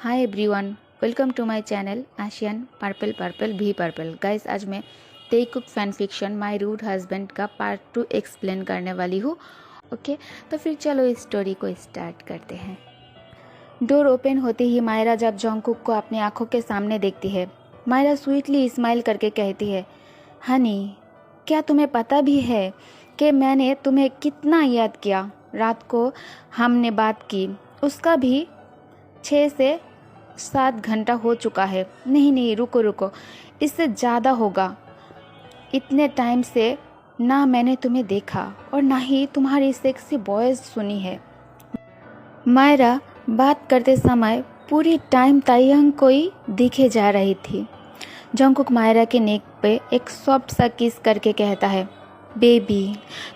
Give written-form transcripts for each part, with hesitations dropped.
Hi everyone, welcome to my channel Asian purple purple भी purple. Guys, आज मैं तेकुक fan fiction my rude husband का part 2 explain करने वाली हूँ। ओके, तो फिर चलो इस स्टोरी को स्टार्ट करते हैं। डोर ओपन होते ही मायरा जब जोंगकुक को अपनी आंखों के सामने देखती है, मायरा स्वीटली स्माइल करके कहती है, हनी, क्या तुम्हें पता भी है कि मैंने तुम्हें कितना याद किया? रात को हमने बात की, उसका भी 6 से 7 घंटा हो चुका है। नहीं, रुको रुको, इससे ज़्यादा होगा। इतने टाइम से ना मैंने तुम्हें देखा और ना ही तुम्हारी सेक्सी वॉइस सुनी है। मायरा बात करते समय पूरी टाइम तायंग को ही दिखे जा रही थी। जोंगकुक मायरा के नेक पे एक सॉफ्ट सा किस करके कहता है, बेबी,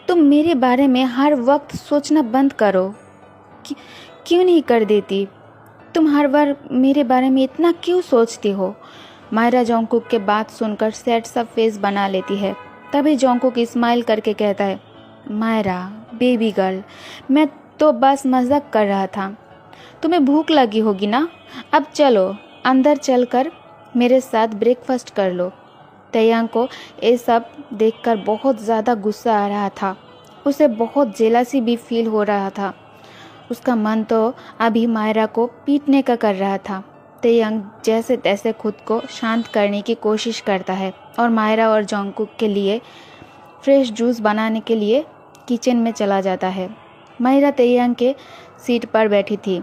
तुम मेरे बारे में हर वक्त सोचना बंद करो। क्यों नहीं कर देती? तुम हर बार मेरे बारे में इतना क्यों सोचती हो? मायरा जोंगकुक के बात सुनकर सैड सा फेस बना लेती है। तभी जोंगकुक स्माइल करके कहता है, मायरा बेबी गर्ल, मैं तो बस मजाक कर रहा था। तुम्हें भूख लगी होगी ना? अब चलो अंदर चलकर मेरे साथ ब्रेकफास्ट कर लो। तैयांग को ये सब देखकर बहुत ज़्यादा गुस्सा आ रहा था। उसे बहुत जेलसी भी फील हो रहा था। उसका मन तो अभी मायरा को पीटने का कर रहा था। तैयांग जैसे तैसे खुद को शांत करने की कोशिश करता है और मायरा और जोंगकुक के लिए फ्रेश जूस बनाने के लिए किचन में चला जाता है। मायरा तैयांग के सीट पर बैठी थी।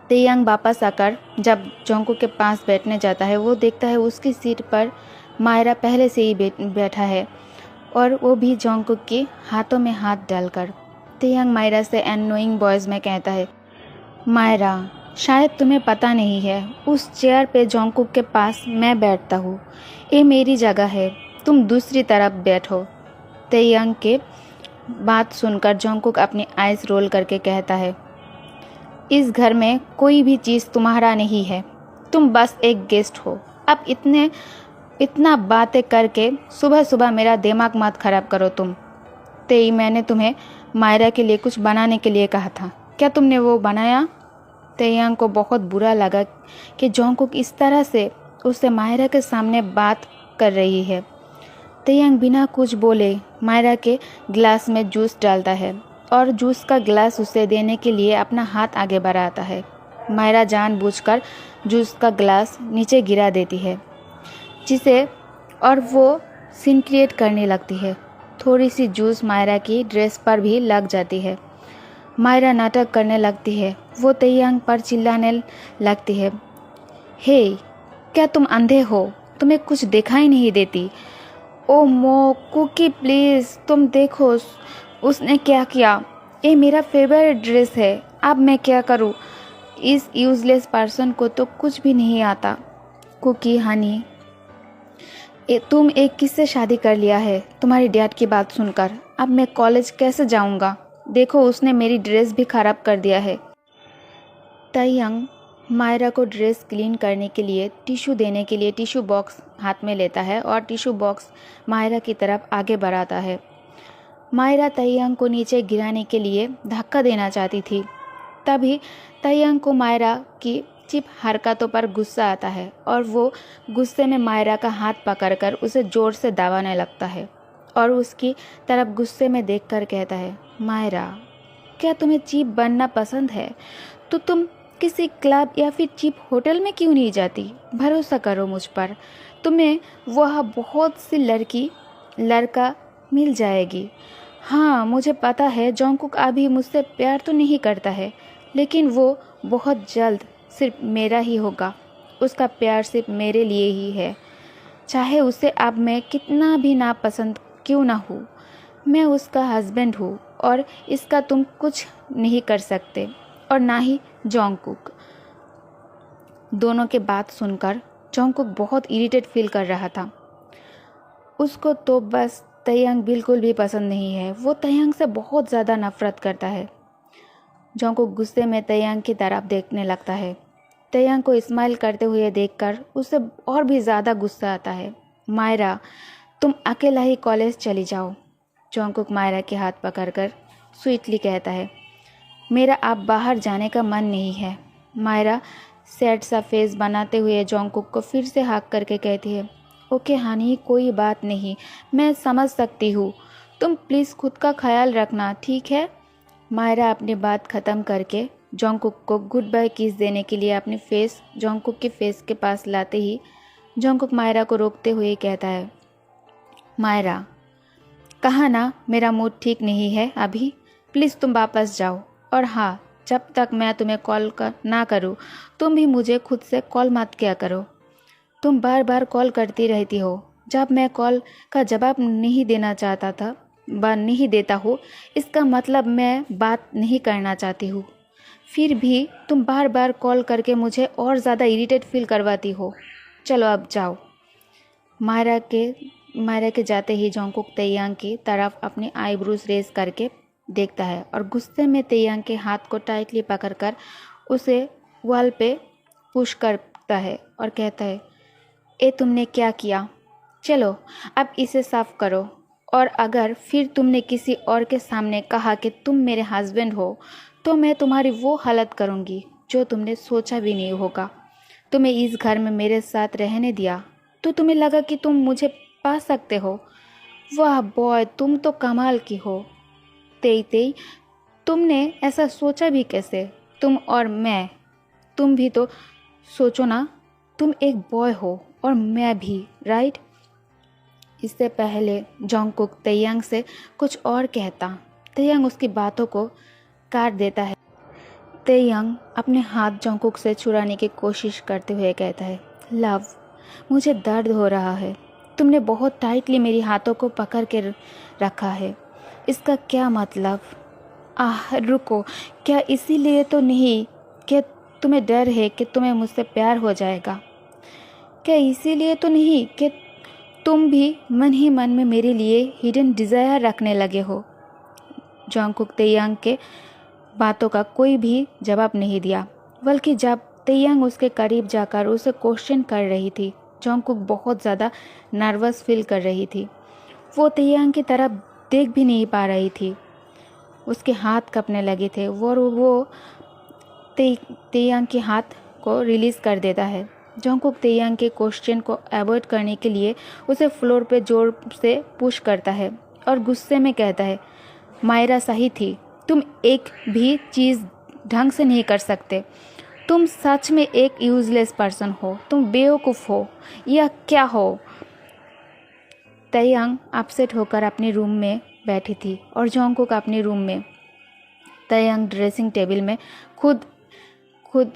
तैयांग वापस आकर जब जोंगकुक के पास बैठने जाता है, वो देखता है उसकी सीट पर मायरा पहले से ही बैठा है और वो भी जोंगकुक के हाथों में हाथ डालकर। तैयांग मायरा से एनोइंग वॉइस में कहता है, मायरा, शायद तुम्हें पता नहीं है, उस चेयर पे जोंगकुक के पास मैं बैठता हूँ। ये मेरी जगह है, तुम दूसरी तरफ बैठो। तैयांग के बात सुनकर जोंगकुक अपनी आइज रोल करके कहता है, इस घर में कोई भी चीज़ तुम्हारा नहीं है, तुम बस एक गेस्ट हो। अब इतना बातें करके सुबह सुबह मेरा दिमाग मत खराब करो तुम। मैंने तुम्हें मायरा के लिए कुछ बनाने के लिए कहा था, क्या तुमने वो बनाया? तैयांग को बहुत बुरा लगा कि जोंगकुक इस तरह से उससे मायरा के सामने बात कर रही है। तैयांग बिना कुछ बोले मायरा के गिलास में जूस डालता है और जूस का गिलास उसे देने के लिए अपना हाथ आगे बढ़ाता है। मायरा जानबूझकर जूस का गिलास नीचे गिरा देती है जिसे और वो सीन क्रिएट करने लगती है। थोड़ी सी जूस मायरा की ड्रेस पर भी लग जाती है। मायरा नाटक करने लगती है। वो तैयांग पर चिल्लाने लगती है, हे, क्या तुम अंधे हो? तुम्हें कुछ दिखाई नहीं देती? ओ मो कुकी, प्लीज़ तुम देखो उसने क्या किया। ये मेरा फेवरेट ड्रेस है, अब मैं क्या करूँ? इस यूजलेस पर्सन को तो कुछ भी नहीं आता। कुकी हनी, तुम एक किससे शादी कर लिया है? तुम्हारी डैड की बात सुनकर अब मैं कॉलेज कैसे जाऊंगा? देखो, उसने मेरी ड्रेस भी खराब कर दिया है। तैयांग मायरा को ड्रेस क्लीन करने के लिए टिश्यू देने के लिए टिश्यू बॉक्स हाथ में लेता है और टिश्यू बॉक्स मायरा की तरफ आगे बढ़ाता है। मायरा तैयांग को नीचे गिराने के लिए धक्का देना चाहती थी। तभी तैयांग को मायरा की चिप हरकतों पर गुस्सा आता है और वो गुस्से में मायरा का हाथ पकड़कर उसे जोर से दबाने लगता है और उसकी तरफ गुस्से में देखकर कहता है, मायरा, क्या तुम्हें चीप बनना पसंद है तो तुम किसी क्लब या फिर चीप होटल में क्यों नहीं जाती? भरोसा करो मुझ पर, तुम्हें वह बहुत सी लड़का मिल जाएगी। हाँ, मुझे पता है जोंगकुक अभी मुझसे प्यार तो नहीं करता है, लेकिन वो बहुत जल्द सिर्फ मेरा ही होगा। उसका प्यार सिर्फ मेरे लिए ही है, चाहे उसे अब मैं कितना भी नापसंद क्यों ना हूँ। मैं उसका हस्बैंड हूँ और इसका तुम कुछ नहीं कर सकते, और ना ही जोंगकुक। दोनों के बात सुनकर जोंगकुक बहुत इरिटेट फील कर रहा था। उसको तो बस तैयांग बिल्कुल भी पसंद नहीं है। वो तैयांग से बहुत ज़्यादा नफरत करता है। जोंगकुक गुस्से में तैयांग की तरफ देखने लगता है। तैयांग को स्माइल करते हुए देखकर उसे और भी ज़्यादा गुस्सा आता है। मायरा, तुम अकेला ही कॉलेज चली जाओ। जोंगकुक मायरा के हाथ पकड़कर स्वीटली कहता है, मेरा अब बाहर जाने का मन नहीं है। मायरा सैड सा फेस बनाते हुए जोंगकुक को फिर से हाँक करके कहती है, ओके हनी, कोई बात नहीं, मैं समझ सकती हूँ, तुम प्लीज़ खुद का ख्याल रखना, ठीक है। मायरा अपनी बात ख़त्म करके जोंगकुक को गुड बाय किस देने के लिए अपनी फेस जोंगकुक के फेस के पास लाते ही जोंगकुक मायरा को रोकते हुए कहता है, मायरा, कहा ना मेरा मूड ठीक नहीं है अभी, प्लीज़ तुम वापस जाओ। और हाँ, जब तक मैं तुम्हें कॉल ना करूँ तुम भी मुझे खुद से कॉल मत किया करो। तुम बार बार कॉल करती रहती हो, जब मैं कॉल का जवाब नहीं देना चाहता था नहीं देता हूँ, इसका मतलब मैं बात नहीं करना चाहती हूँ। फिर भी तुम बार बार कॉल करके मुझे और ज़्यादा इरिटेट फील करवाती हो। चलो अब जाओ। मायरा के जाते ही जोंगकुक तेयांग की तरफ अपनी आईब्रोज रेज करके देखता है और गुस्से में तेयांग के हाथ को टाइटली पकड़कर उसे वॉल पे पुश करता है और कहता है, ए तुमने क्या किया? चलो अब इसे साफ करो, और अगर फिर तुमने किसी और के सामने कहा कि तुम मेरे हस्बैंड हो तो मैं तुम्हारी वो हालत करूँगी जो तुमने सोचा भी नहीं होगा। तुम्हें इस घर में मेरे साथ रहने दिया तो तुम्हें लगा कि तुम मुझे पा सकते हो। वाह बॉय, तुम तो कमाल की हो। तेई तेई, तुमने ऐसा सोचा भी कैसे? तुम और मैं, तुम भी तो सोचो ना, तुम एक बॉय हो और मैं भी, राइट? इससे पहले जोंगकुक तेयांग से कुछ और कहता, तेयांग उसकी बातों को काट देता है। तेयांग अपने हाथ जोंगकुक से छुड़ाने की कोशिश करते हुए कहता है, लव, मुझे दर्द हो रहा है। तुमने बहुत टाइटली मेरी हाथों को पकड़ के रखा है। इसका क्या मतलब? रुको, क्या इसीलिए तो नहीं कि तुम्हें डर है कि तुम्हें मुझसे प्यार हो जाएगा? क्या इसीलिए तो नहीं कि तुम भी मन ही मन में मेरे लिए हिडन डिज़ायर रखने लगे हो? जोंगकुक तेयांग के बातों का कोई भी जवाब नहीं दिया, बल्कि जब तेयांग उसके करीब जाकर उसे क्वेश्चन कर रही थी, जोंगकुक बहुत ज़्यादा नर्वस फील कर रही थी। वो तेयांग की तरफ देख भी नहीं पा रही थी, उसके हाथ कांपने लगे थे और वो तेयांग के हाथ को रिलीज़ कर देता है। जोंगकुक तेयांग के क्वेश्चन को अवॉइड करने के लिए उसे फ्लोर पे जोर से पुश करता है और गुस्से में कहता है, मायरा सही थी, तुम एक भी चीज़ ढंग से नहीं कर सकते। तुम सच में एक यूजलेस पर्सन हो, तुम बेवकूफ़ हो या क्या हो? तेयांग अपसेट होकर अपने रूम में बैठी थी और जोंगकुक अपने रूम में। तेयांग ड्रेसिंग टेबल में खुद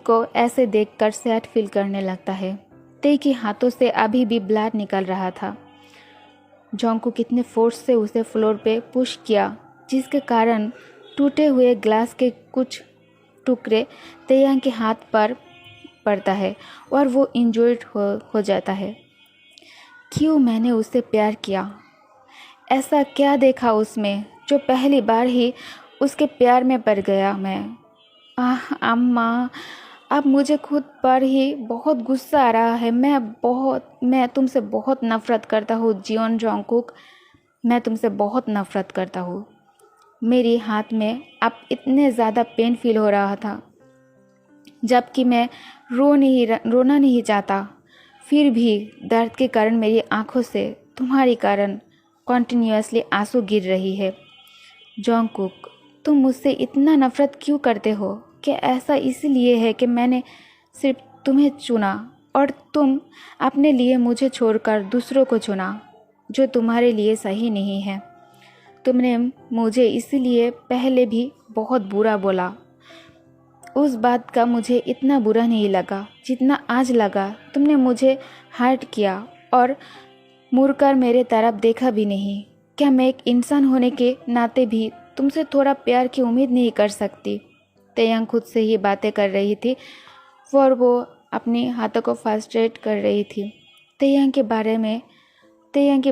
को ऐसे देखकर सैड फील करने लगता है। तेई के हाथों से अभी भी ब्लड निकल रहा था। जोंगकुक कितने फोर्स से उसे फ्लोर पे पुश किया, जिसके कारण टूटे हुए ग्लास के कुछ टुकड़े तेयांग के हाथ पर पड़ता है और वो इंजर्ड हो जाता है। क्यों मैंने उससे प्यार किया? ऐसा क्या देखा उसमें जो पहली बार ही उसके प्यार में पड़ गया मैं? अम्मा, अब मुझे खुद पर ही बहुत गुस्सा आ रहा है। मैं तुमसे बहुत नफ़रत करता हूँ जियोन जोंगकुक, मैं तुमसे बहुत नफ़रत करता हूँ। मेरे हाथ में अब इतने ज़्यादा पेन फील हो रहा था, जबकि मैं रोना नहीं चाहता, फिर भी दर्द के कारण मेरी आंखों से तुम्हारे कारण कॉन्टिन्यूसली आंसू गिर रही है। जोंगकुक, तुम मुझसे इतना नफ़रत क्यों करते हो? क्या ऐसा इसलिए है कि मैंने सिर्फ तुम्हें चुना और तुम अपने लिए मुझे छोड़कर दूसरों को चुना, जो तुम्हारे लिए सही नहीं है? तुमने मुझे इसलिए पहले भी बहुत बुरा बोला। उस बात का मुझे इतना बुरा नहीं लगा जितना आज लगा। तुमने मुझे हर्ट किया और मुड़कर मेरे तरफ देखा भी नहीं। क्या मैं एक इंसान होने के नाते भी तुमसे थोड़ा प्यार की उम्मीद नहीं कर सकती? तेयांग खुद से ही बातें कर रही थी और वो अपने हाथों को फ्रस्ट्रेट कर रही थी। तेयांग के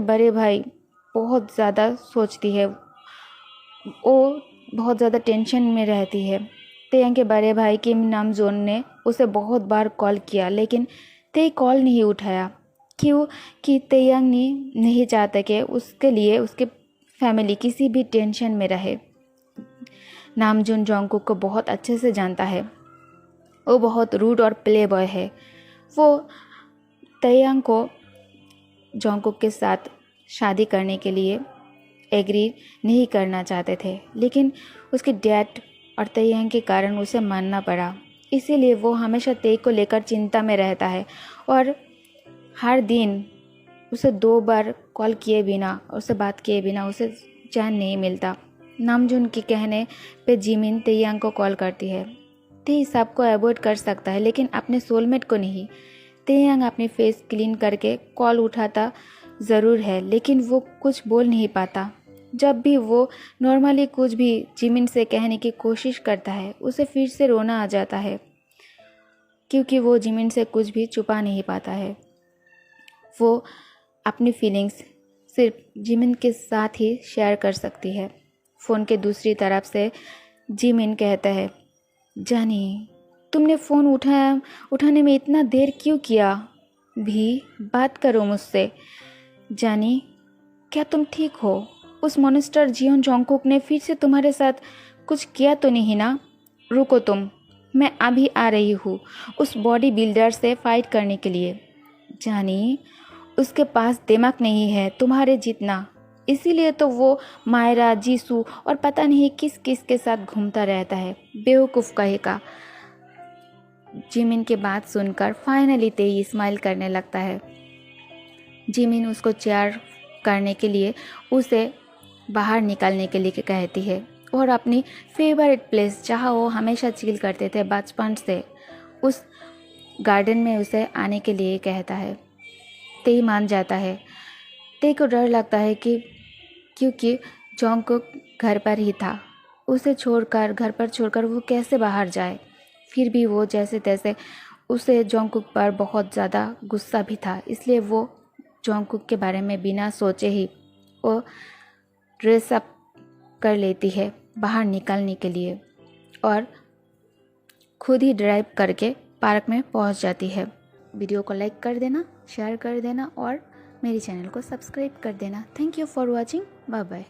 बड़े भाई बहुत ज़्यादा सोचती है, वो बहुत ज़्यादा टेंशन में रहती है। तेयांग के बड़े भाई किम नामजोन ने उसे बहुत बार कॉल किया, लेकिन ते कॉल नहीं उठाया। क्यों? कि तेयांग नहीं चाहता कि उसके लिए उसके फैमिली किसी भी टेंशन में रहे। नामजोन जोंगकुक को बहुत अच्छे से जानता है। वो बहुत रूड और प्ले बॉय है। वो तैयांग को जोंगकुक के साथ शादी करने के लिए एग्री नहीं करना चाहते थे, लेकिन उसके डैड और तैयांग के कारण उसे मानना पड़ा। इसीलिए वो हमेशा तेई को लेकर चिंता में रहता है और हर दिन उसे 2 बार कॉल किए बिना, उससे बात किए बिना उसे चैन नहीं मिलता। नामजून के कहने पे जिमिन तैयांग को कॉल करती है। तेई सबको अवॉइड कर सकता है लेकिन अपने सोलमेट को नहीं। तैयांग अपनी फेस क्लीन करके कॉल उठाता ज़रूर है, लेकिन वो कुछ बोल नहीं पाता। जब भी वो नॉर्मली कुछ भी जिमिन से कहने की कोशिश करता है, उसे फिर से रोना आ जाता है, क्योंकि वो जिमिन से कुछ भी छुपा नहीं पाता है। वो अपनी फीलिंग्स सिर्फ जिमिन के साथ ही शेयर कर सकती है। फ़ोन के दूसरी तरफ से जिमिन कहता है, जानी, तुमने फ़ोन उठाने में इतना देर क्यों किया? भी बात करो मुझसे। जानी, क्या तुम ठीक हो? उस मॉन्स्टर जियोन जोंगकुक ने फिर से तुम्हारे साथ कुछ किया तो नहीं ना? रुको तुम, मैं अभी आ रही हूँ उस बॉडी बिल्डर से फाइट करने के लिए। जानी, उसके पास दिमाग नहीं है तुम्हारे जितना, इसीलिए तो वो मायरा, जीसू और पता नहीं किस किस के साथ घूमता रहता है, बेवकूफ़ कहेगा। जिमिन की बात सुनकर फाइनली तेई स्माइल करने लगता है। जिमिन उसको चेयर करने के लिए उसे बाहर निकलने के लिए कहती है और अपनी फेवरेट प्लेस जहाँ वो हमेशा चिल करते थे बचपन से, उस गार्डन में उसे आने के लिए कहता है। तेई मान जाता है। तेई को डर लगता है कि क्योंकि जोंगकुक घर पर ही था, उसे छोड़कर घर पर छोड़कर वो कैसे बाहर जाए। फिर भी वो जैसे तैसे, उसे जोंगकुक पर बहुत ज़्यादा गुस्सा भी था, इसलिए वो जोंगकुक के बारे में बिना सोचे ही वो ड्रेस अप कर लेती है बाहर निकलने के लिए और खुद ही ड्राइव करके पार्क में पहुंच जाती है। वीडियो को लाइक कर देना, शेयर कर देना और मेरे चैनल को सब्सक्राइब कर देना। Thank you for watching. Bye bye.